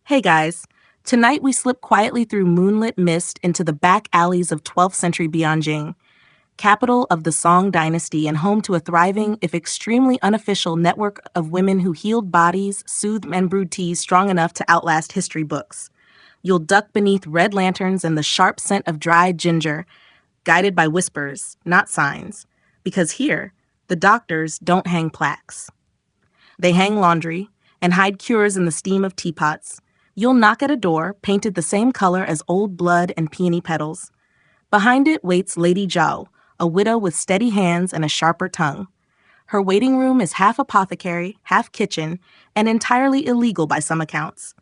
Hey guys, tonight we slip quietly through moonlit mist into the back alleys of 12th century Bianjing, capital of the Song Dynasty and home to a thriving, if extremely unofficial, network of women who healed bodies, soothed and brewed teas strong enough to outlast history books. You'll duck beneath red lanterns and the sharp scent of dried ginger, guided by whispers, not signs, because here, the doctors don't hang plaques. They hang laundry and hide cures in the steam of teapots. You'll knock at a door painted the same color as old blood and peony petals. Behind it waits Lady Zhao, a widow with steady hands and a sharper tongue. Her waiting room is half apothecary, half kitchen, and entirely illegal by some accounts.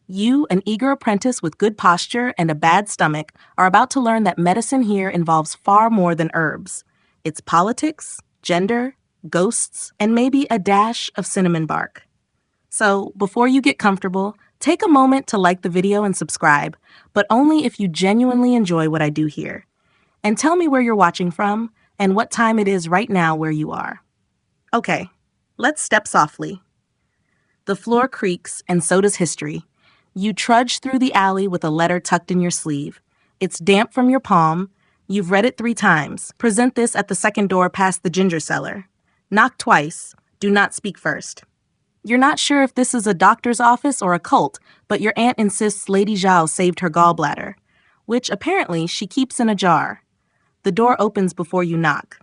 You, an eager apprentice with good posture and a bad stomach, are about to learn that medicine here involves far more than herbs. It's politics, gender, ghosts, and maybe a dash of cinnamon bark. So, before you get comfortable, take a moment to like the video and subscribe, but only if you genuinely enjoy what I do here. And tell me where you're watching from and what time it is right now where you are. Okay, let's step softly. The floor creaks, and so does history. You trudge through the alley with a letter tucked in your sleeve. It's damp from your palm. You've read it 3 times. Present this at the second door past the ginger cellar. Knock twice. Do not speak first. You're not sure if this is a doctor's office or a cult, but your aunt insists Lady Zhao saved her gallbladder, which apparently she keeps in a jar. The door opens before you knock.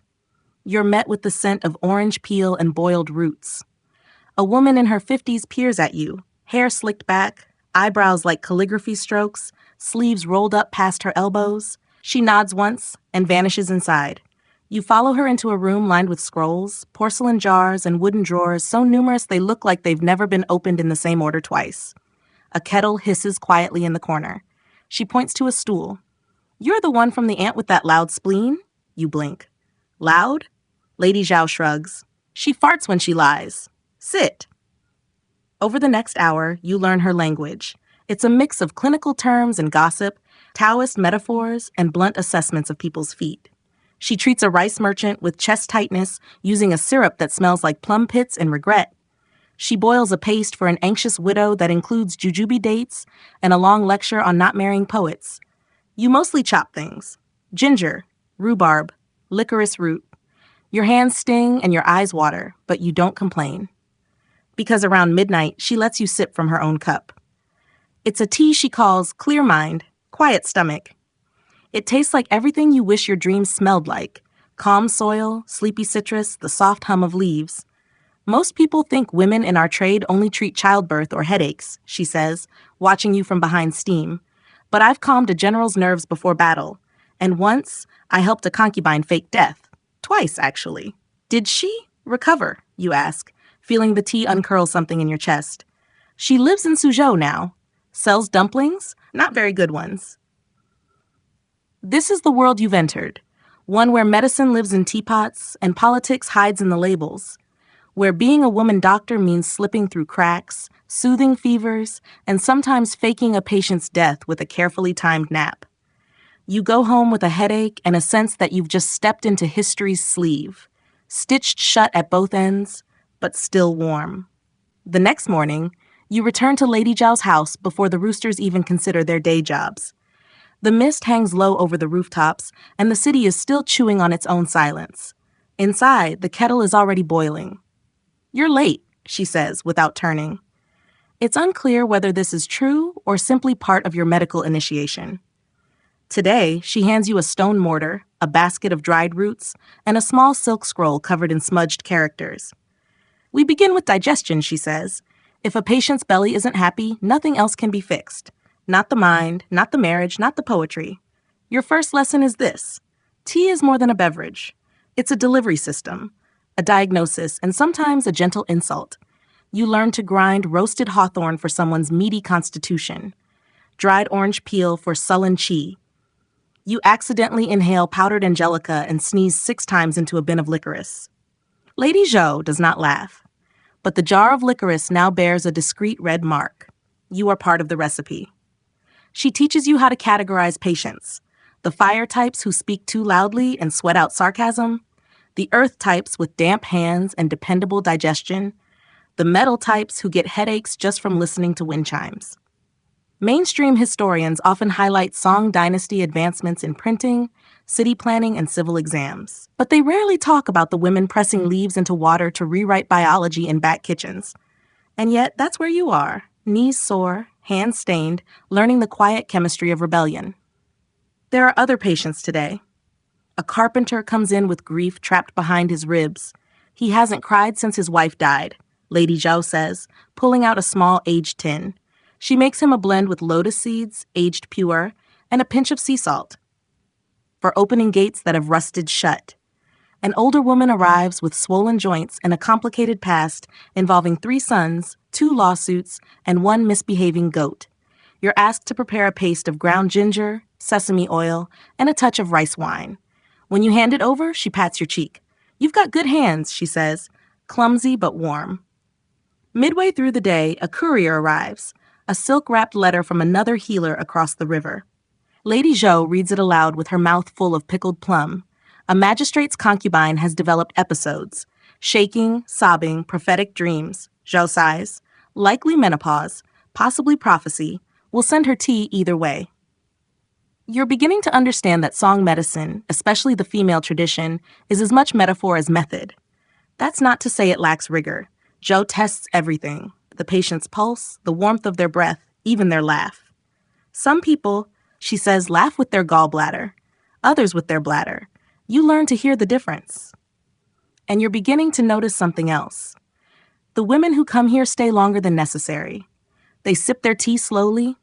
You're met with the scent of orange peel and boiled roots. A woman in her 50s peers at you, hair slicked back, eyebrows like calligraphy strokes, sleeves rolled up past her elbows. She nods once and vanishes inside. You follow her into a room lined with scrolls, porcelain jars, and wooden drawers so numerous they look like they've never been opened in the same order twice. A kettle hisses quietly in the corner. She points to a stool. "You're the one from the ant with that loud spleen?" You blink. "Loud?" Lady Zhao shrugs. "She farts when she lies. Sit." Over the next hour, you learn her language. It's a mix of clinical terms and gossip, Taoist metaphors, and blunt assessments of people's feet. She treats a rice merchant with chest tightness using a syrup that smells like plum pits and regret. She boils a paste for an anxious widow that includes jujube dates and a long lecture on not marrying poets. You mostly chop things. Ginger, rhubarb, licorice root. Your hands sting and your eyes water, but you don't complain. Because around midnight, she lets you sip from her own cup. It's a tea she calls clear mind, quiet stomach. It tastes like everything you wish your dreams smelled like: calm soil, sleepy citrus, the soft hum of leaves. Most people think women in our trade only treat childbirth or headaches, she says, watching you from behind steam. But I've calmed a general's nerves before battle, and once I helped a concubine fake death. Twice, actually. Did she recover, you ask, feeling the tea uncurl something in your chest. She lives in Suzhou now. Sells dumplings, not very good ones. This is the world you've entered, one where medicine lives in teapots and politics hides in the labels, where being a woman doctor means slipping through cracks, soothing fevers, and sometimes faking a patient's death with a carefully timed nap. You go home with a headache and a sense that you've just stepped into history's sleeve, stitched shut at both ends, but still warm. The next morning, you return to Lady Zhao's house before the roosters even consider their day jobs. The mist hangs low over the rooftops, and the city is still chewing on its own silence. Inside, the kettle is already boiling. "You're late," she says, without turning. It's unclear whether this is true or simply part of your medical initiation. Today, she hands you a stone mortar, a basket of dried roots, and a small silk scroll covered in smudged characters. "We begin with digestion," she says. "If a patient's belly isn't happy, nothing else can be fixed. Not the mind, not the marriage, not the poetry. Your first lesson is this: tea is more than a beverage. It's a delivery system, a diagnosis, and sometimes a gentle insult. You learn to grind roasted hawthorn for someone's meaty constitution, dried orange peel for sullen chi. You accidentally inhale powdered angelica and sneeze 6 times into a bin of licorice." Lady Zhou does not laugh, but the jar of licorice now bears a discreet red mark. You are part of the recipe. She teaches you how to categorize patients: the fire types who speak too loudly and sweat out sarcasm, the earth types with damp hands and dependable digestion, the metal types who get headaches just from listening to wind chimes. Mainstream historians often highlight Song Dynasty advancements in printing, city planning, and civil exams. But they rarely talk about the women pressing leaves into water to rewrite biology in back kitchens. And yet, that's where you are, knees sore, hands stained, learning the quiet chemistry of rebellion. There are other patients today. A carpenter comes in with grief trapped behind his ribs. He hasn't cried since his wife died, Lady Zhao says, pulling out a small aged tin. She makes him a blend with lotus seeds, aged pure, and a pinch of sea salt for opening gates that have rusted shut. An older woman arrives with swollen joints and a complicated past involving 3 sons, 2 lawsuits, and 1 misbehaving goat. You're asked to prepare a paste of ground ginger, sesame oil, and a touch of rice wine. When you hand it over, she pats your cheek. "You've got good hands," she says, clumsy but warm. Midway through the day, a courier arrives, a silk-wrapped letter from another healer across the river. Lady Zhou reads it aloud with her mouth full of pickled plum. A magistrate's concubine has developed episodes. Shaking, sobbing, prophetic dreams. Zhou sighs. Likely menopause, possibly prophecy. Will send her tea either way. You're beginning to understand that song medicine, especially the female tradition, is as much metaphor as method. That's not to say it lacks rigor. Zhou tests everything: the patient's pulse, the warmth of their breath, even their laugh. Some people, she says, laugh with their gallbladder, others with their bladder. You learn to hear the difference. And you're beginning to notice something else. The women who come here stay longer than necessary. They sip their tea slowly,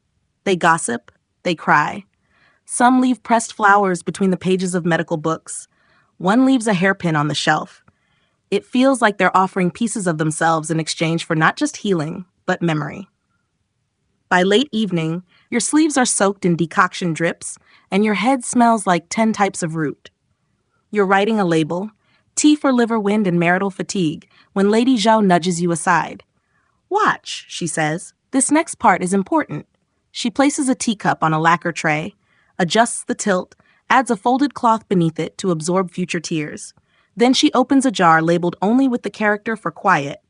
they gossip, they cry. Some leave pressed flowers between the pages of medical books. One leaves a hairpin on the shelf. It feels like they're offering pieces of themselves in exchange for not just healing, but memory. By late evening, your sleeves are soaked in decoction drips, and your head smells like 10 types of root. You're writing a label, tea for liver wind and marital fatigue, when Lady Zhao nudges you aside. "Watch," she says. "This next part is important." She places a teacup on a lacquer tray, adjusts the tilt, adds a folded cloth beneath it to absorb future tears. Then she opens a jar labeled only with the character for quiet.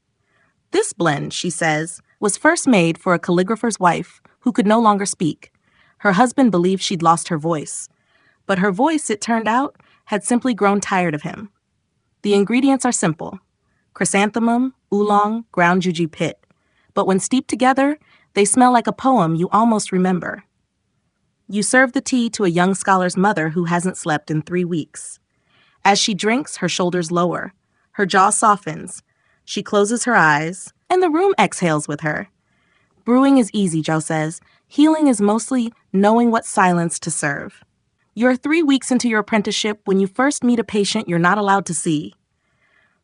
"This blend," she says, "was first made for a calligrapher's wife who could no longer speak. Her husband believed she'd lost her voice. But her voice, it turned out, had simply grown tired of him. The ingredients are simple: chrysanthemum, oolong, ground juji pit. But when steeped together, they smell like a poem you almost remember." You serve the tea to a young scholar's mother who hasn't slept in 3 weeks. As she drinks, her shoulders lower. Her jaw softens. She closes her eyes, and the room exhales with her. Brewing is easy, Zhou says. Healing is mostly knowing what silence to serve. You're 3 weeks into your apprenticeship when you first meet a patient you're not allowed to see.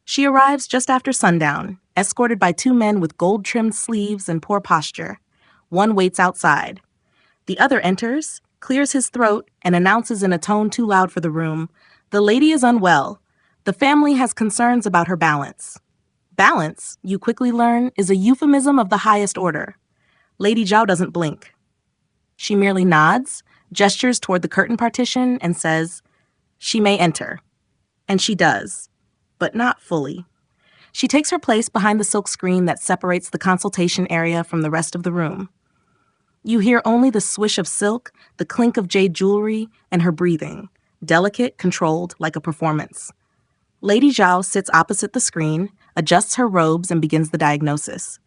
She arrives just after sundown, escorted by 2 men with gold-trimmed sleeves and poor posture. One waits outside. The other enters, clears his throat, and announces in a tone too loud for the room, "The lady is unwell. The family has concerns about her balance." Balance, you quickly learn, is a euphemism of the highest order. Lady Zhao doesn't blink. She merely nods, gestures toward the curtain partition, and says, "She may enter." And she does, but not fully. She takes her place behind the silk screen that separates the consultation area from the rest of the room. You hear only the swish of silk, the clink of jade jewelry, and her breathing, delicate, controlled, like a performance. Lady Zhao sits opposite the screen, adjusts her robes, and begins the diagnosis.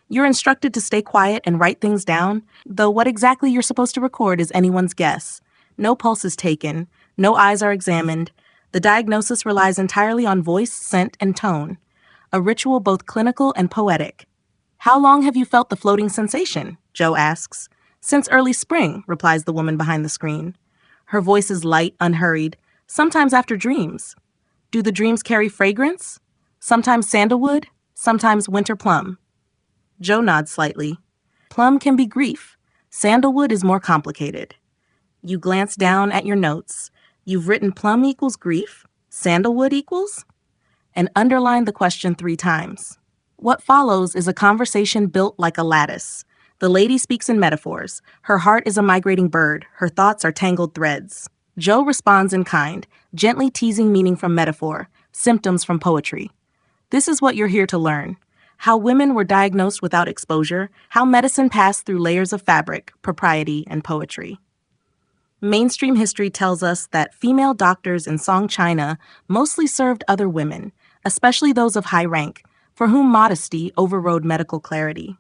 You're instructed to stay quiet and write things down, though what exactly you're supposed to record is anyone's guess. No pulse is taken, no eyes are examined. The diagnosis relies entirely on voice, scent, and tone, a ritual both clinical and poetic. "How long have you felt the floating sensation?" Zhou asks. "Since early spring," replies the woman behind the screen. Her voice is light, unhurried, sometimes after dreams. "Do the dreams carry fragrance? Sometimes sandalwood, sometimes winter plum." Zhou nods slightly. "Plum can be grief. Sandalwood is more complicated." You glance down at your notes. You've written plum equals grief, sandalwood equals, and underlined the question 3 times. What follows is a conversation built like a lattice. The lady speaks in metaphors. Her heart is a migrating bird. Her thoughts are tangled threads. Zhou responds in kind, gently teasing meaning from metaphor, symptoms from poetry. This is what you're here to learn: how women were diagnosed without exposure, how medicine passed through layers of fabric, propriety, and poetry. Mainstream history tells us that female doctors in Song China mostly served other women, especially those of high rank, for whom modesty overrode medical clarity.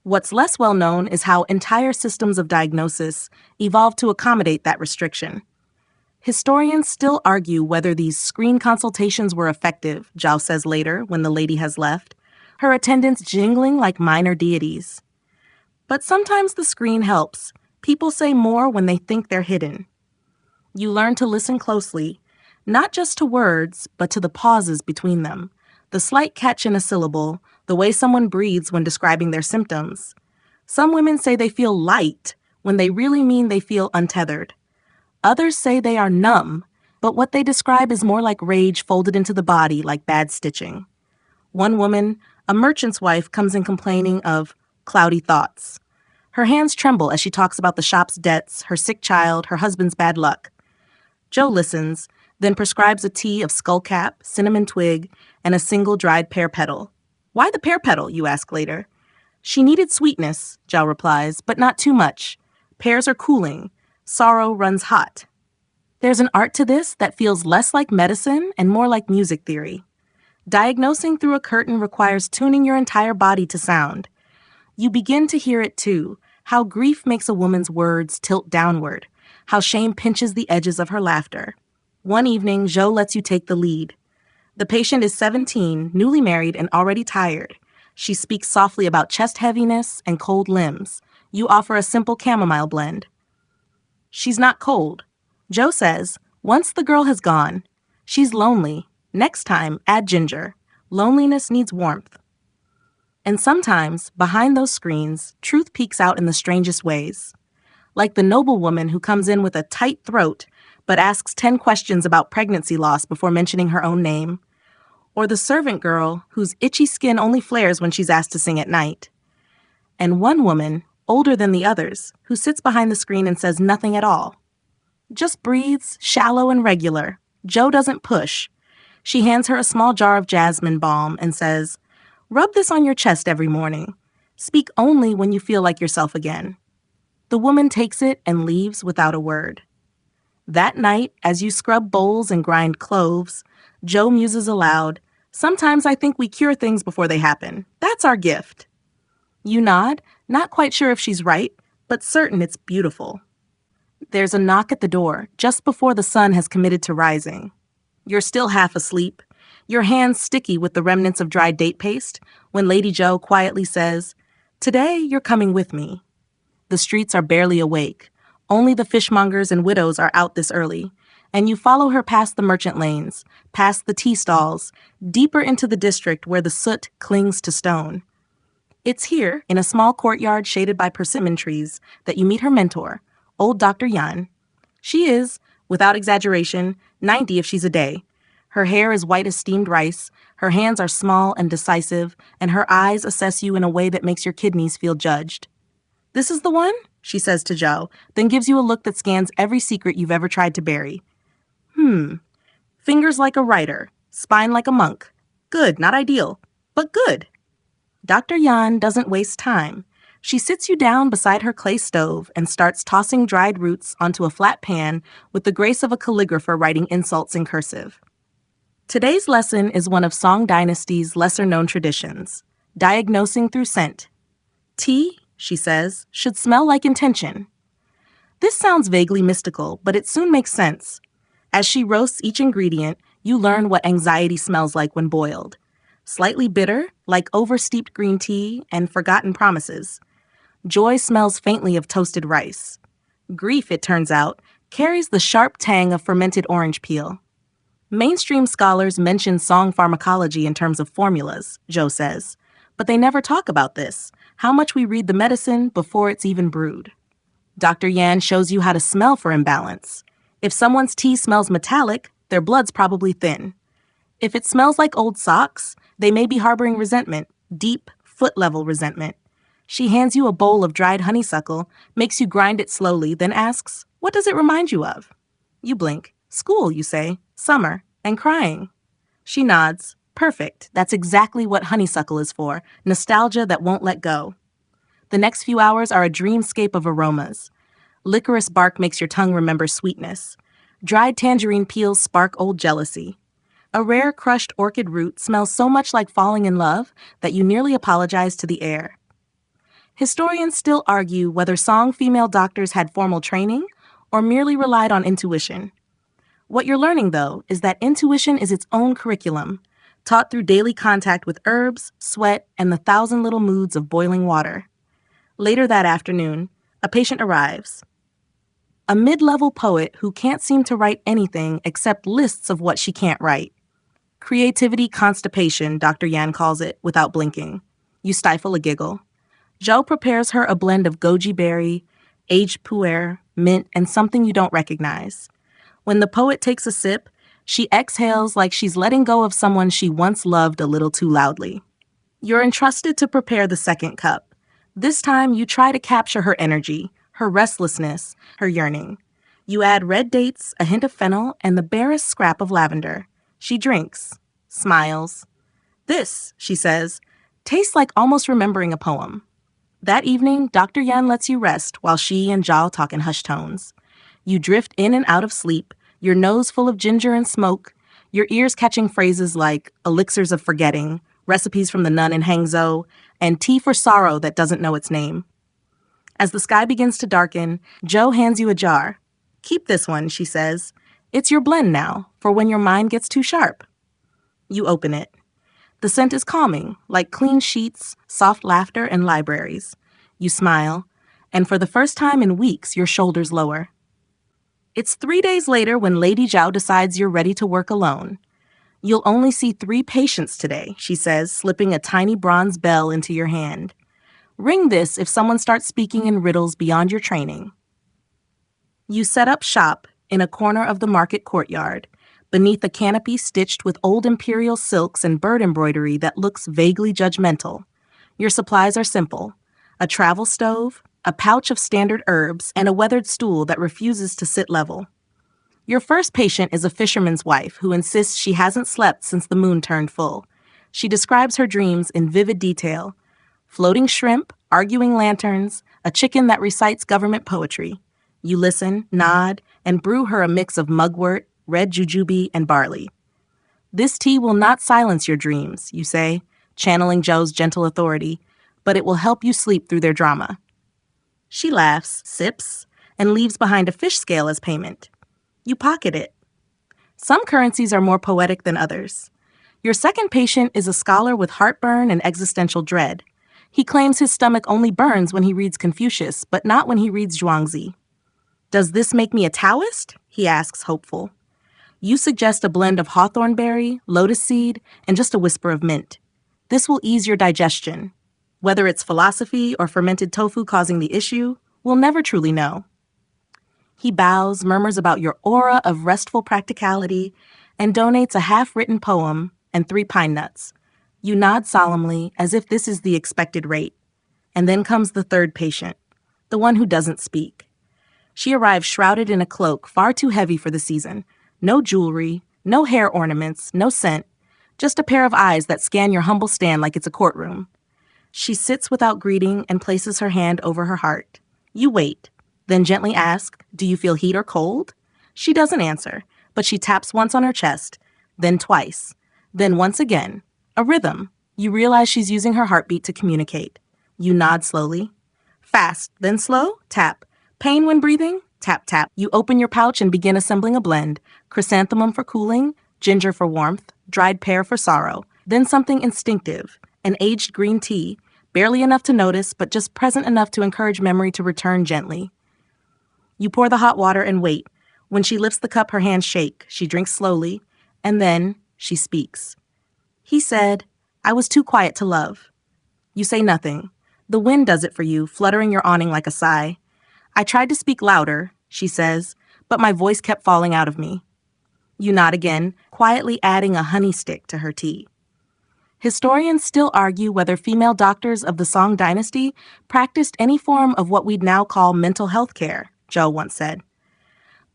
What's less well known is how entire systems of diagnosis evolved to accommodate that restriction. Historians still argue whether these screen consultations were effective, Zhao says later when the lady has left, her attendants jingling like minor deities. But sometimes the screen helps. People say more when they think they're hidden. You learn to listen closely, not just to words, but to the pauses between them, the slight catch in a syllable, the way someone breathes when describing their symptoms. Some women say they feel light when they really mean they feel untethered. Others say they are numb, but what they describe is more like rage folded into the body like bad stitching. One woman, a merchant's wife, comes in complaining of cloudy thoughts. Her hands tremble as she talks about the shop's debts, her sick child, her husband's bad luck. Joe listens, then prescribes a tea of skullcap, cinnamon twig, and a single dried pear petal. Why the pear petal, you ask later. She needed sweetness, Zhao replies, but not too much. Pears are cooling. Sorrow runs hot. There's an art to this that feels less like medicine and more like music theory. Diagnosing through a curtain requires tuning your entire body to sound. You begin to hear it too, how grief makes a woman's words tilt downward, how shame pinches the edges of her laughter. One evening, Zhou lets you take the lead. The patient is 17, newly married, and already tired. She speaks softly about chest heaviness and cold limbs. You offer a simple chamomile blend. She's not cold. Joe says, once the girl has gone, she's lonely. Next time, add ginger. Loneliness needs warmth. And sometimes, behind those screens, truth peeks out in the strangest ways. Like the noble woman who comes in with a tight throat but asks 10 questions about pregnancy loss before mentioning her own name. Or the servant girl whose itchy skin only flares when she's asked to sing at night. And one woman, older than the others, who sits behind the screen and says nothing at all. Just breathes, shallow and regular. Joe doesn't push. She hands her a small jar of jasmine balm and says, rub this on your chest every morning. Speak only when you feel like yourself again. The woman takes it and leaves without a word. That night, as you scrub bowls and grind cloves, Joe muses aloud, sometimes I think we cure things before they happen. That's our gift. You nod, not quite sure if she's right, but certain it's beautiful. There's a knock at the door, just before the sun has committed to rising. You're still half asleep, your hands sticky with the remnants of dried date paste, when Lady Joe quietly says, today you're coming with me. The streets are barely awake. Only the fishmongers and widows are out this early, and you follow her past the merchant lanes, past the tea stalls, deeper into the district where the soot clings to stone. It's here, in a small courtyard shaded by persimmon trees, that you meet her mentor, old Dr. Yan. She is, without exaggeration, 90 if she's a day. Her hair is white as steamed rice, her hands are small and decisive, and her eyes assess you in a way that makes your kidneys feel judged. This is the one? She says to Joe, then gives you a look that scans every secret you've ever tried to bury. Fingers like a writer, spine like a monk. Good, not ideal, but good. Dr. Yan doesn't waste time. She sits you down beside her clay stove and starts tossing dried roots onto a flat pan with the grace of a calligrapher writing insults in cursive. Today's lesson is one of Song Dynasty's lesser-known traditions, diagnosing through scent. Tea, she says, should smell like intention. This sounds vaguely mystical, but it soon makes sense. As she roasts each ingredient, you learn what anxiety smells like when boiled. Slightly bitter, like oversteeped green tea and forgotten promises. Joy smells faintly of toasted rice. Grief, it turns out, carries the sharp tang of fermented orange peel. Mainstream scholars mention song pharmacology in terms of formulas, Joe says, but they never talk about this, how much we read the medicine before it's even brewed. Dr. Yan shows you how to smell for imbalance. If someone's tea smells metallic, their blood's probably thin. If it smells like old socks, they may be harboring resentment, deep, foot-level resentment. She hands you a bowl of dried honeysuckle, makes you grind it slowly, then asks, what does it remind you of? You blink. School, you say, summer, and crying. She nods. Perfect. That's exactly what honeysuckle is for, nostalgia that won't let go. The next few hours are a dreamscape of aromas. Licorice bark makes your tongue remember sweetness. Dried tangerine peels spark old jealousy. A rare crushed orchid root smells so much like falling in love that you nearly apologize to the air. Historians still argue whether song female doctors had formal training or merely relied on intuition. What you're learning, though, is that intuition is its own curriculum, taught through daily contact with herbs, sweat, and the thousand little moods of boiling water. Later that afternoon, a patient arrives. A mid-level poet who can't seem to write anything except lists of what she can't write. Creativity constipation, Dr. Yan calls it, without blinking. You stifle a giggle. Joe prepares her a blend of goji berry, aged pu'er, mint, and something you don't recognize. When the poet takes a sip, she exhales like she's letting go of someone she once loved a little too loudly. You're entrusted to prepare the second cup. This time, you try to capture her energy, her restlessness, her yearning. You add red dates, a hint of fennel, and the barest scrap of lavender. She drinks, smiles. This, she says, tastes like almost remembering a poem. That evening, Dr. Yan lets you rest while she and Zhao talk in hushed tones. You drift in and out of sleep, your nose full of ginger and smoke, your ears catching phrases like elixirs of forgetting, recipes from the nun in Hangzhou, and tea for sorrow that doesn't know its name. As the sky begins to darken, Joe hands you a jar. Keep this one, she says. It's your blend now, for when your mind gets too sharp. You open it. The scent is calming, like clean sheets, soft laughter, and libraries. You smile, and for the first time in weeks, your shoulders lower. It's 3 days later when Lady Zhao decides you're ready to work alone. You'll only see 3 patients today, she says, slipping a tiny bronze bell into your hand. Ring this if someone starts speaking in riddles beyond your training. You set up shop in a corner of the market courtyard, beneath a canopy stitched with old imperial silks and bird embroidery that looks vaguely judgmental. Your supplies are simple: a travel stove, a pouch of standard herbs, and a weathered stool that refuses to sit level. Your first patient is a fisherman's wife who insists she hasn't slept since the moon turned full. She describes her dreams in vivid detail: floating shrimp, arguing lanterns, a chicken that recites government poetry. You listen, nod, and brew her a mix of mugwort, red jujube, and barley. This tea will not silence your dreams, you say, channeling Joe's gentle authority, but it will help you sleep through their drama. She laughs, sips, and leaves behind a fish scale as payment. You pocket it. Some currencies are more poetic than others. Your second patient is a scholar with heartburn and existential dread. He claims his stomach only burns when he reads Confucius, but not when he reads Zhuangzi. Does this make me a Taoist? He asks, hopeful. You suggest a blend of hawthorn berry, lotus seed, and just a whisper of mint. This will ease your digestion. Whether it's philosophy or fermented tofu causing the issue, we'll never truly know. He bows, murmurs about your aura of restful practicality, and donates a half-written poem and 3 pine nuts. You nod solemnly, as if this is the expected rate. And then comes the third patient, the one who doesn't speak. She arrives shrouded in a cloak far too heavy for the season. No jewelry, no hair ornaments, no scent, just a pair of eyes that scan your humble stand like it's a courtroom. She sits without greeting and places her hand over her heart. You wait, then gently ask, "Do you feel heat or cold?" She doesn't answer, but she taps once on her chest, then twice, then once again. A rhythm. You realize she's using her heartbeat to communicate. You nod slowly. Fast, then slow, tap. Pain when breathing? Tap, tap. You open your pouch and begin assembling a blend. Chrysanthemum for cooling, ginger for warmth, dried pear for sorrow. Then something instinctive, an aged green tea, barely enough to notice, but just present enough to encourage memory to return gently. You pour the hot water and wait. When she lifts the cup, her hands shake. She drinks slowly, and then she speaks. He said, "I was too quiet to love." You say nothing. The wind does it for you, fluttering your awning like a sigh. "I tried to speak louder," she says, "but my voice kept falling out of me." You nod again, quietly adding a honey stick to her tea. Historians still argue whether female doctors of the Song Dynasty practiced any form of what we'd now call mental health care, Joe once said.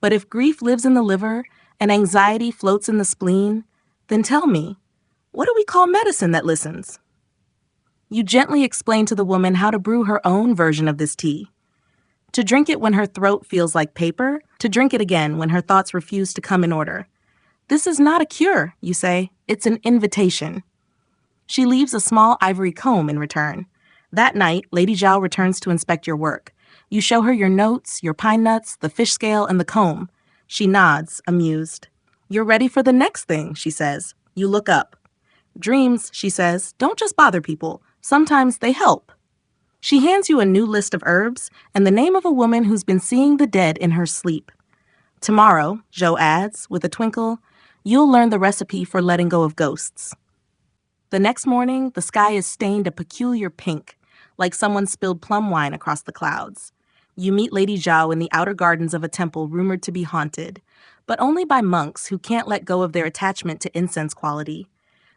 But if grief lives in the liver and anxiety floats in the spleen, then tell me, What do we call medicine that listens? You gently explain to the woman how to brew her own version of this tea. To drink it when her throat feels like paper, to drink it again when her thoughts refuse to come in order. This is not a cure, you say. It's an invitation. She leaves a small ivory comb in return. That night, Lady Zhao returns to inspect your work. You show her your notes, your pine nuts, the fish scale, and the comb. She nods, amused. You're ready for the next thing, she says. You look up. Dreams, she says, don't just bother people. Sometimes they help. She hands you a new list of herbs and the name of a woman who's been seeing the dead in her sleep. Tomorrow, Zhou adds, with a twinkle, you'll learn the recipe for letting go of ghosts. The next morning, the sky is stained a peculiar pink, like someone spilled plum wine across the clouds. You meet Lady Zhao in the outer gardens of a temple rumored to be haunted, but only by monks who can't let go of their attachment to incense quality.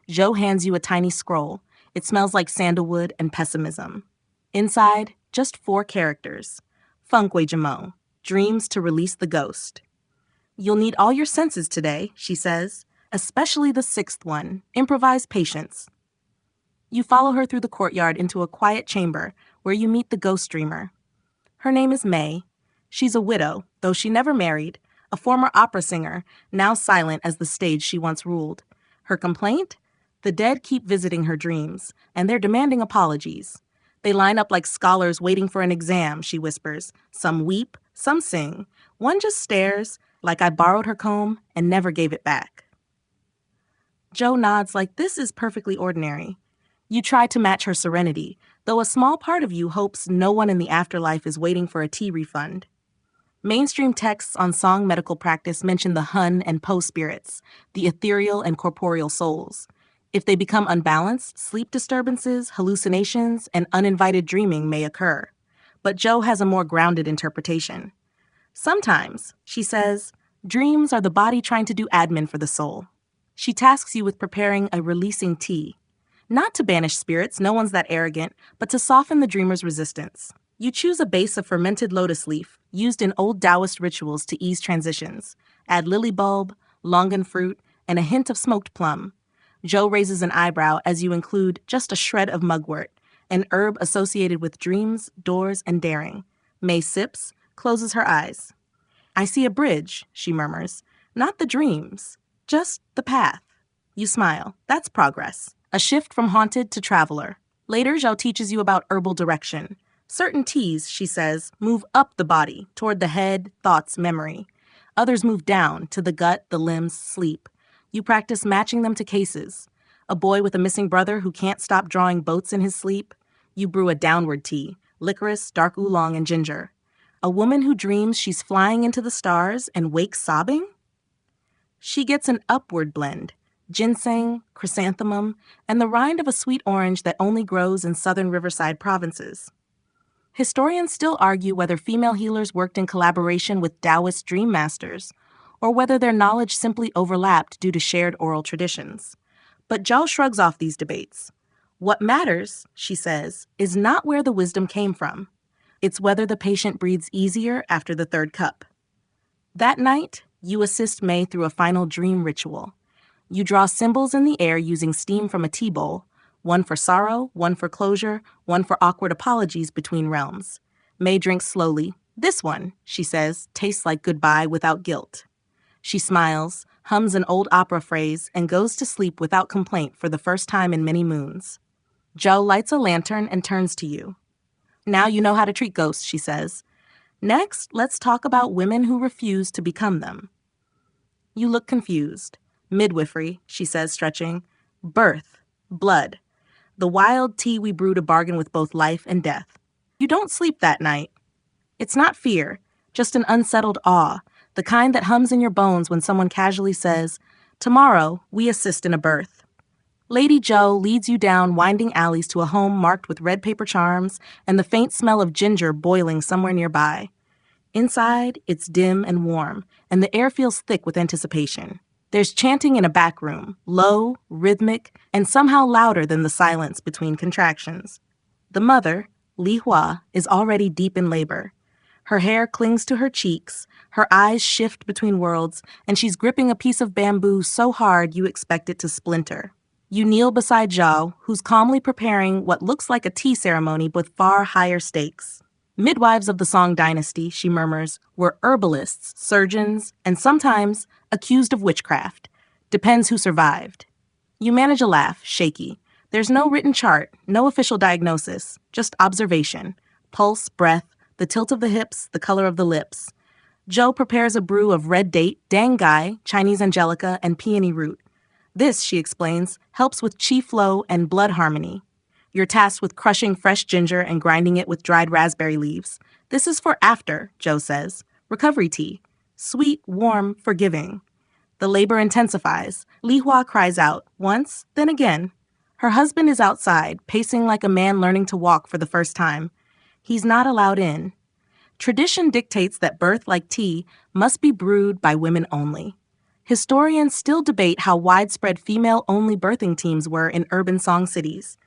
Zhou hands you a tiny scroll. It smells like sandalwood and pessimism. Inside, just 4 characters. Feng Gui Jimo, dreams to release the ghost. You'll need all your senses today, she says, especially the 6th one, improvise patience. You follow her through the courtyard into a quiet chamber where you meet the ghost dreamer. Her name is May. She's a widow, though she never married, a former opera singer, now silent as the stage she once ruled. Her complaint? The dead keep visiting her dreams, and they're demanding apologies. They line up like scholars waiting for an exam, she whispers. Some weep, some sing. One just stares, like I borrowed her comb and never gave it back. Zhou nods like this is perfectly ordinary. You try to match her serenity, though a small part of you hopes no one in the afterlife is waiting for a tea refund. Mainstream texts on song medical practice mention the Hun and Po spirits, the ethereal and corporeal souls. If they become unbalanced, sleep disturbances, hallucinations, and uninvited dreaming may occur. But Zhou has a more grounded interpretation. Sometimes, she says, dreams are the body trying to do admin for the soul. She tasks you with preparing a releasing tea. Not to banish spirits, no one's that arrogant, but to soften the dreamer's resistance. You choose a base of fermented lotus leaf, used in old Taoist rituals to ease transitions. Add lily bulb, longan fruit, and a hint of smoked plum. Zhou raises an eyebrow as you include just a shred of mugwort, an herb associated with dreams, doors, and daring. May sips, closes her eyes. I see a bridge, she murmurs. Not the dreams, just the path. You smile. That's progress. A shift from haunted to traveler. Later, Zhou teaches you about herbal direction. Certain teas, she says, move up the body, toward the head, thoughts, memory. Others move down, to the gut, the limbs, sleep. You practice matching them to cases. A boy with a missing brother who can't stop drawing boats in his sleep. You brew a downward tea, licorice, dark oolong, and ginger. A woman who dreams she's flying into the stars and wakes sobbing? She gets an upward blend, ginseng, chrysanthemum, and the rind of a sweet orange that only grows in southern riverside provinces. Historians still argue whether female healers worked in collaboration with Taoist dream masters, or whether their knowledge simply overlapped due to shared oral traditions. But Zhou shrugs off these debates. What matters, she says, is not where the wisdom came from. It's whether the patient breathes easier after the 3rd cup. That night, you assist May through a final dream ritual. You draw symbols in the air using steam from a tea bowl, one for sorrow, one for closure, one for awkward apologies between realms. May drinks slowly. This one, she says, tastes like goodbye without guilt. She smiles, hums an old opera phrase, and goes to sleep without complaint for the first time in many moons. Zhou lights a lantern and turns to you. Now you know how to treat ghosts, she says. Next, let's talk about women who refuse to become them. You look confused. Midwifery, she says, stretching. Birth. Blood. The wild tea we brew to bargain with both life and death. You don't sleep that night. It's not fear, just an unsettled awe, the kind that hums in your bones when someone casually says, tomorrow, we assist in a birth. Lady Zhou leads you down winding alleys to a home marked with red paper charms and the faint smell of ginger boiling somewhere nearby. Inside, it's dim and warm, and the air feels thick with anticipation. There's chanting in a back room, low, rhythmic, and somehow louder than the silence between contractions. The mother, Li Hua, is already deep in labor. Her hair clings to her cheeks, her eyes shift between worlds, and she's gripping a piece of bamboo so hard you expect it to splinter. You kneel beside Zhao, who's calmly preparing what looks like a tea ceremony with far higher stakes. Midwives of the Song Dynasty, she murmurs, were herbalists, surgeons, and sometimes accused of witchcraft. Depends who survived. You manage a laugh, shaky. There's no written chart, no official diagnosis, just observation. Pulse, breath, the tilt of the hips, the color of the lips. Joe prepares a brew of red date, dangai, Chinese angelica, and peony root. This, she explains, helps with chi flow and blood harmony. You're tasked with crushing fresh ginger and grinding it with dried raspberry leaves. This is for after, Joe says. Recovery tea. Sweet, warm, forgiving. The labor intensifies. Li Hua cries out, once, then again. Her husband is outside, pacing like a man learning to walk for the first time. He's not allowed in. Tradition dictates that birth like tea must be brewed by women only. Historians still debate how widespread female-only birthing teams were in urban song cities.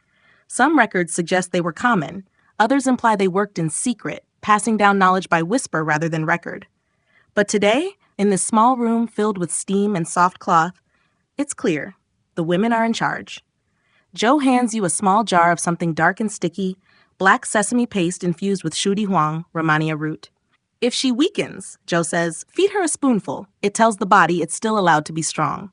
Some records suggest they were common. Others imply they worked in secret, passing down knowledge by whisper rather than record. But today, in this small room filled with steam and soft cloth, it's clear. The women are in charge. Joe hands you a small jar of something dark and sticky, black sesame paste infused with shudi huang, Romania root. If she weakens, Joe says, feed her a spoonful. It tells the body it's still allowed to be strong.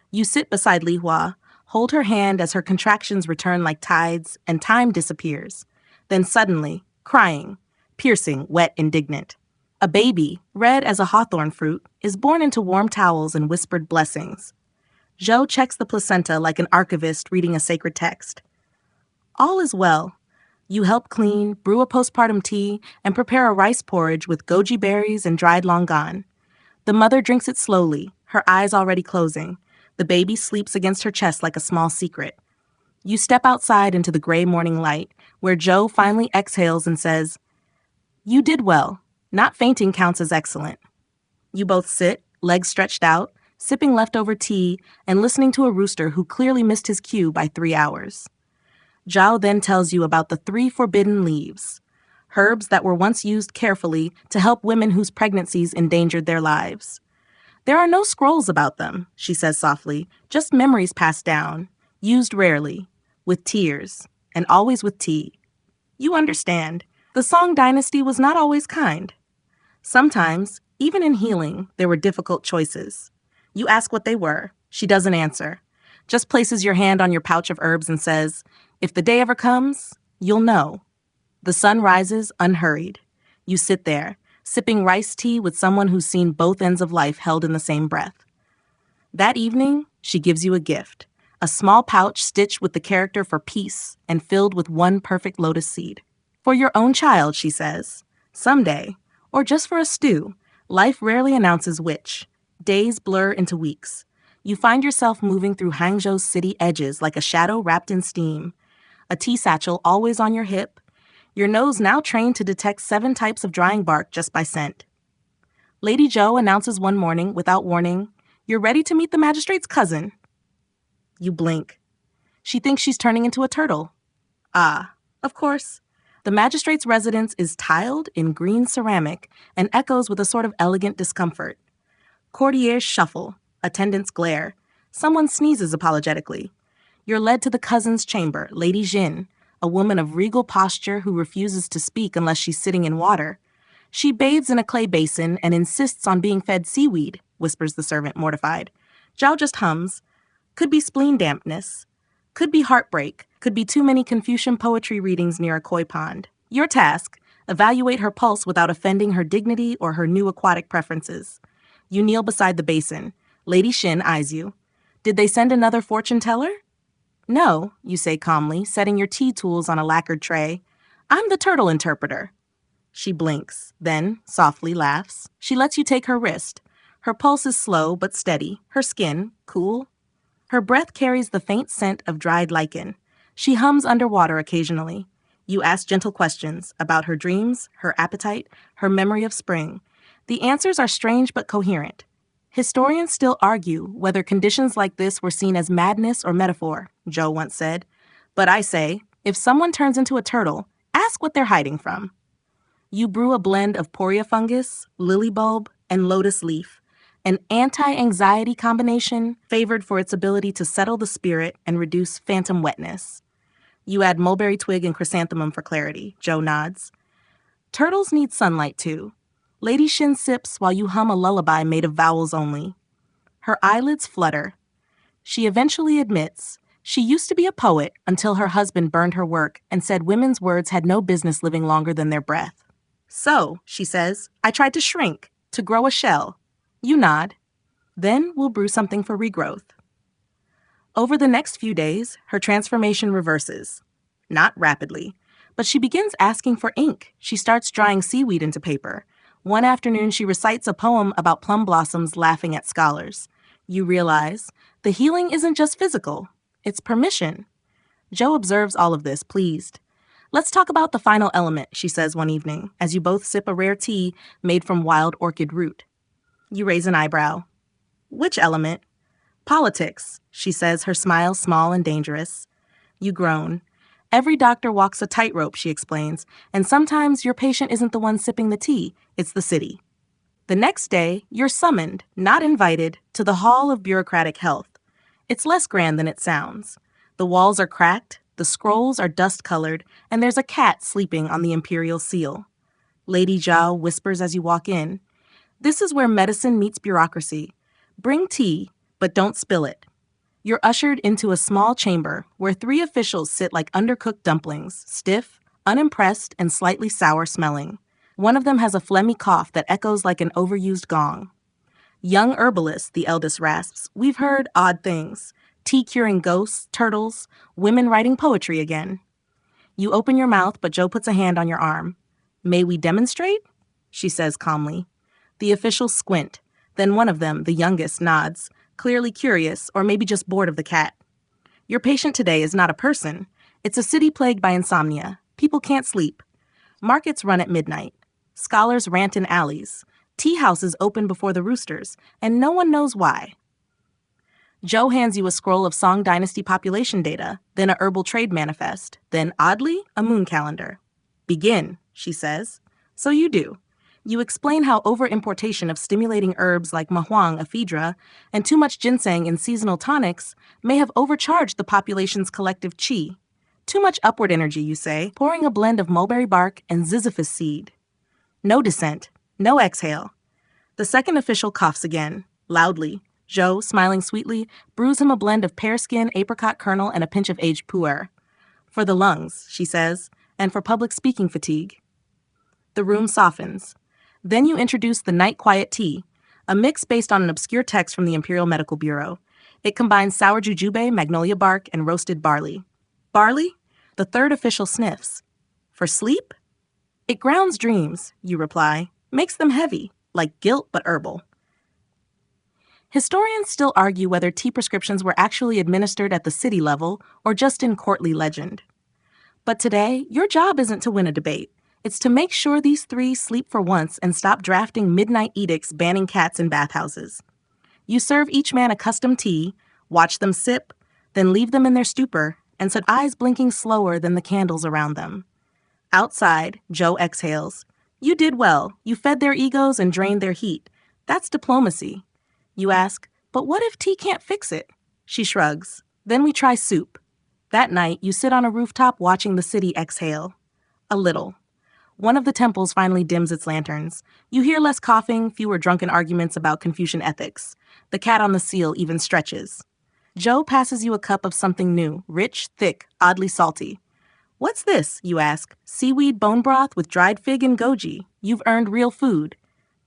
You sit beside Li Hua, hold her hand as her contractions return like tides, and time disappears. Then suddenly, crying, piercing, wet, indignant. A baby, red as a hawthorn fruit, is born into warm towels and whispered blessings. Joe checks the placenta like an archivist reading a sacred text. All is well. You help clean, brew a postpartum tea, and prepare a rice porridge with goji berries and dried longan. The mother drinks it slowly, her eyes already closing. The baby sleeps against her chest like a small secret. You step outside into the gray morning light, where Joe finally exhales and says, "You did well. Not fainting counts as excellent." You both sit, legs stretched out, sipping leftover tea and listening to a rooster who clearly missed his cue by 3 hours. Zhao then tells you about the 3 forbidden leaves, herbs that were once used carefully to help women whose pregnancies endangered their lives. There are no scrolls about them, she says softly, just memories passed down, used rarely, with tears, and always with tea. You understand, the Song Dynasty was not always kind. Sometimes, even in healing, there were difficult choices. You ask what they were. She doesn't answer, just places your hand on your pouch of herbs and says, "If the day ever comes, you'll know." The sun rises unhurried. You sit there, sipping rice tea with someone who's seen both ends of life held in the same breath. That evening, she gives you a gift, a small pouch stitched with the character for peace and filled with one perfect lotus seed. For your own child, she says. Someday, or just for a stew, life rarely announces which. Days blur into weeks. You find yourself moving through Hangzhou's city edges like a shadow wrapped in steam. A tea satchel always on your hip, your nose now trained to detect 7 types of drying bark just by scent. Lady Zhou announces one morning, without warning, "You're ready to meet the magistrate's cousin." You blink. She thinks she's turning into a turtle. Ah, of course. The magistrate's residence is tiled in green ceramic and echoes with a sort of elegant discomfort. Courtiers shuffle, attendants glare. Someone sneezes apologetically. You're led to the cousin's chamber, Lady Jin, a woman of regal posture who refuses to speak unless she's sitting in water. She bathes in a clay basin and insists on being fed seaweed, whispers the servant, mortified. Zhao just hums. Could be spleen dampness. Could be heartbreak. Could be too many Confucian poetry readings near a koi pond. Your task, evaluate her pulse without offending her dignity or her new aquatic preferences. You kneel beside the basin. Lady Shin eyes you. Did they send another fortune teller? No, you say calmly, setting your tea tools on a lacquered tray. I'm the turtle interpreter. She blinks, then softly laughs. She lets you take her wrist. Her pulse is slow but steady, her skin cool. Her breath carries the faint scent of dried lichen. She hums underwater occasionally. You ask gentle questions about her dreams, her appetite, her memory of spring. The answers are strange but coherent. Historians still argue whether conditions like this were seen as madness or metaphor, Joe once said. But I say, if someone turns into a turtle, ask what they're hiding from. You brew a blend of poria fungus, lily bulb, and lotus leaf, an anti-anxiety combination favored for its ability to settle the spirit and reduce phantom wetness. You add mulberry twig and chrysanthemum for clarity. Joe nods. Turtles need sunlight too. Lady Shin sips while you hum a lullaby made of vowels only. Her eyelids flutter. She eventually admits she used to be a poet until her husband burned her work and said women's words had no business living longer than their breath. So, she says, I tried to shrink, to grow a shell. You nod. Then we'll brew something for regrowth. Over the next few days, her transformation reverses. Not rapidly, but she begins asking for ink. She starts drying seaweed into paper. One afternoon, she recites a poem about plum blossoms laughing at scholars. You realize the healing isn't just physical, it's permission. Joe observes all of this, pleased. Let's talk about the final element, she says one evening, as you both sip a rare tea made from wild orchid root. You raise an eyebrow. Which element? Politics, she says, her smile small and dangerous. You groan. Every doctor walks a tightrope, she explains, and sometimes your patient isn't the one sipping the tea, it's the city. The next day, you're summoned, not invited, to the Hall of Bureaucratic Health. It's less grand than it sounds. The walls are cracked, the scrolls are dust-colored, and there's a cat sleeping on the imperial seal. Lady Zhao whispers as you walk in. This is where medicine meets bureaucracy. Bring tea, but don't spill it. You're ushered into a small chamber where 3 officials sit like undercooked dumplings, stiff, unimpressed, and slightly sour-smelling. One of them has a phlegmy cough that echoes like an overused gong. Young herbalist, the eldest rasps. We've heard odd things. Tea curing ghosts, turtles, women writing poetry again. You open your mouth, but Joe puts a hand on your arm. May we demonstrate? She says calmly. The officials squint. Then one of them, the youngest, nods, clearly curious or maybe just bored of the cat. Your patient today is not a person. It's a city plagued by insomnia. People can't sleep. Markets run at midnight. Scholars rant in alleys. Tea houses open before the roosters, and no one knows why. Joe hands you a scroll of Song Dynasty population data, then a herbal trade manifest, then, oddly, a moon calendar. Begin, she says. So you do. You explain how over-importation of stimulating herbs like mahuang, ephedra, and too much ginseng in seasonal tonics may have overcharged the population's collective qi. Too much upward energy, you say, pouring a blend of mulberry bark and ziziphus seed. No descent. No exhale. The second official coughs again, loudly. Joe, smiling sweetly, brews him a blend of pear skin, apricot kernel, and a pinch of aged pu'er. For the lungs, she says, and for public speaking fatigue. The room softens. Then you introduce the Night Quiet Tea, a mix based on an obscure text from the Imperial Medical Bureau. It combines sour jujube, magnolia bark, and roasted barley. Barley? The third official sniffs. For sleep? It grounds dreams, you reply. Makes them heavy, like guilt but herbal. Historians still argue whether tea prescriptions were actually administered at the city level or just in courtly legend. But today, your job isn't to win a debate. It's to make sure these 3 sleep for once and stop drafting midnight edicts banning cats in bathhouses. You serve each man a custom tea, watch them sip, then leave them in their stupor, and sit eyes blinking slower than the candles around them. Outside, Joe exhales. You did well. You fed their egos and drained their heat. That's diplomacy. You ask, but what if tea can't fix it? She shrugs. Then we try soup. That night, you sit on a rooftop watching the city exhale. A little. One of the temples finally dims its lanterns. You hear less coughing, fewer drunken arguments about Confucian ethics. The cat on the seal even stretches. Joe passes you a cup of something new, rich, thick, oddly salty. What's this, you ask? Seaweed bone broth with dried fig and goji. You've earned real food.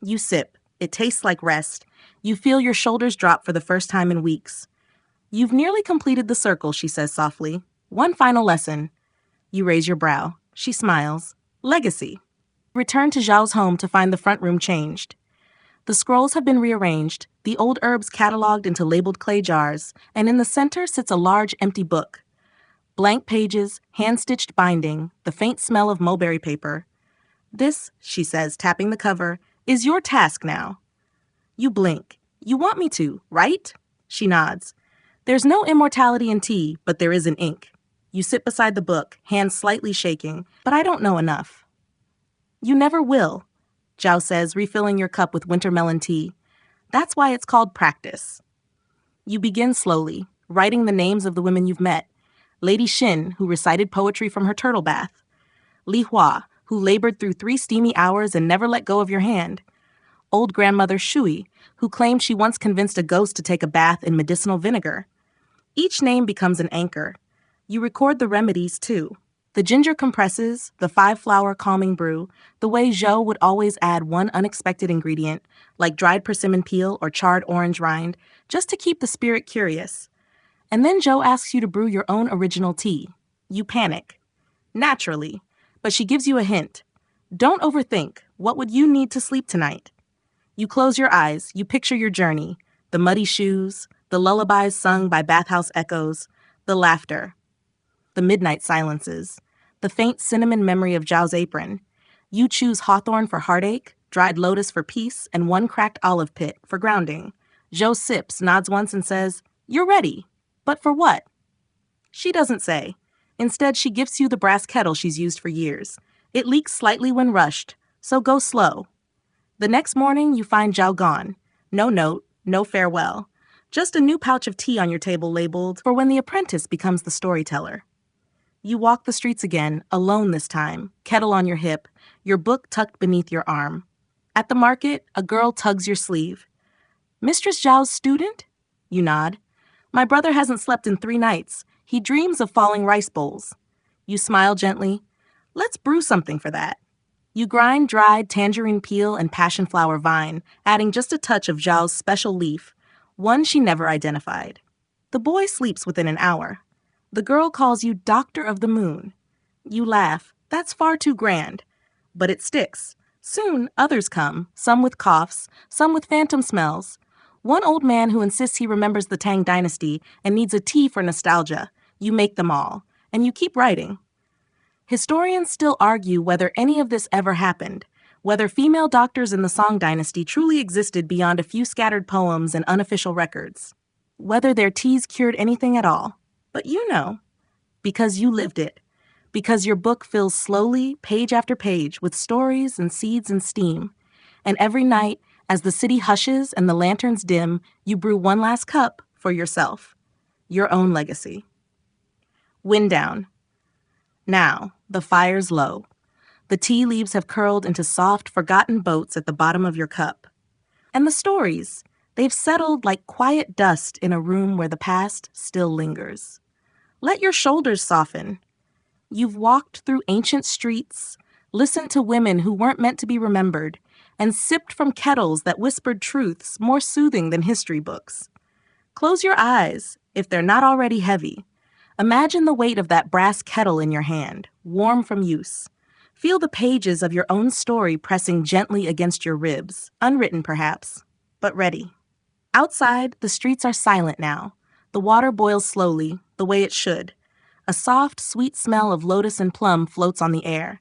You sip. It tastes like rest. You feel your shoulders drop for the first time in weeks. You've nearly completed the circle, she says softly. One final lesson. You raise your brow. She smiles. Legacy. Return to Zhao's home to find the front room changed. The scrolls have been rearranged, the old herbs cataloged into labeled clay jars, and in the center sits a large empty book. Blank pages, hand-stitched binding, the faint smell of mulberry paper. This, she says, tapping the cover, is your task now. You blink. You want me to, right? She nods. There's no immortality in tea, but there is in ink. You sit beside the book, hands slightly shaking, but I don't know enough. You never will, Zhao says, refilling your cup with winter melon tea. That's why it's called practice. You begin slowly, writing the names of the women you've met. Lady Shin, who recited poetry from her turtle bath. Li Hua, who labored through 3 steamy hours and never let go of your hand. Old grandmother Shui, who claimed she once convinced a ghost to take a bath in medicinal vinegar. Each name becomes an anchor. You record the remedies, too. The ginger compresses, the 5-flower calming brew, the way Zhou would always add one unexpected ingredient, like dried persimmon peel or charred orange rind, just to keep the spirit curious. And then Zhou asks you to brew your own original tea. You panic. Naturally. But she gives you a hint. Don't overthink. What would you need to sleep tonight? You close your eyes, you picture your journey, the muddy shoes, the lullabies sung by bathhouse echoes, the laughter, the midnight silences, the faint cinnamon memory of Zhao's apron. You choose hawthorn for heartache, dried lotus for peace, and one cracked olive pit for grounding. Zhou sips, nods once, and says, "You're ready. But for what?" She doesn't say. Instead, she gifts you the brass kettle she's used for years. It leaks slightly when rushed, so go slow. The next morning, you find Zhao gone. No note, no farewell. Just a new pouch of tea on your table labeled, "For when the apprentice becomes the storyteller." You walk the streets again, alone this time, kettle on your hip, your book tucked beneath your arm. At the market, a girl tugs your sleeve. "Mistress Zhao's student?" You nod. "My brother hasn't slept in 3 nights. He dreams of falling rice bowls." You smile gently. "Let's brew something for that." You grind dried tangerine peel and passion flower vine, adding just a touch of Zhao's special leaf, one she never identified. The boy sleeps within an hour. The girl calls you Doctor of the Moon. You laugh. That's far too grand. But it sticks. Soon, others come, some with coughs, some with phantom smells. One old man who insists he remembers the Tang Dynasty and needs a tea for nostalgia. You make them all. And you keep writing. Historians still argue whether any of this ever happened, whether female doctors in the Song Dynasty truly existed beyond a few scattered poems and unofficial records, whether their teas cured anything at all. But you know, because you lived it, because your book fills slowly, page after page, with stories and seeds and steam. And every night, as the city hushes and the lanterns dim, you brew one last cup for yourself, your own legacy. Wind down. Now, the fire's low. The tea leaves have curled into soft, forgotten boats at the bottom of your cup. And the stories, they've settled like quiet dust in a room where the past still lingers. Let your shoulders soften. You've walked through ancient streets, listened to women who weren't meant to be remembered, and sipped from kettles that whispered truths more soothing than history books. Close your eyes, if they're not already heavy. Imagine the weight of that brass kettle in your hand, warm from use. Feel the pages of your own story pressing gently against your ribs, unwritten perhaps, but ready. Outside, the streets are silent now. The water boils slowly, the way it should. A soft, sweet smell of lotus and plum floats on the air.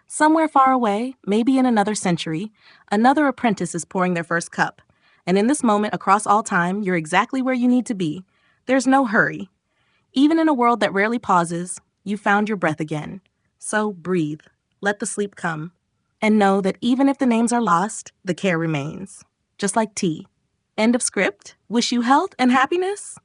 Somewhere far away, maybe in another century, another apprentice is pouring their first cup. And in this moment, across all time, you're exactly where you need to be. There's no hurry. Even in a world that rarely pauses, you found your breath again. So breathe, let the sleep come, and know that even if the names are lost, the care remains. Just like tea. End of script. Wish you health and happiness.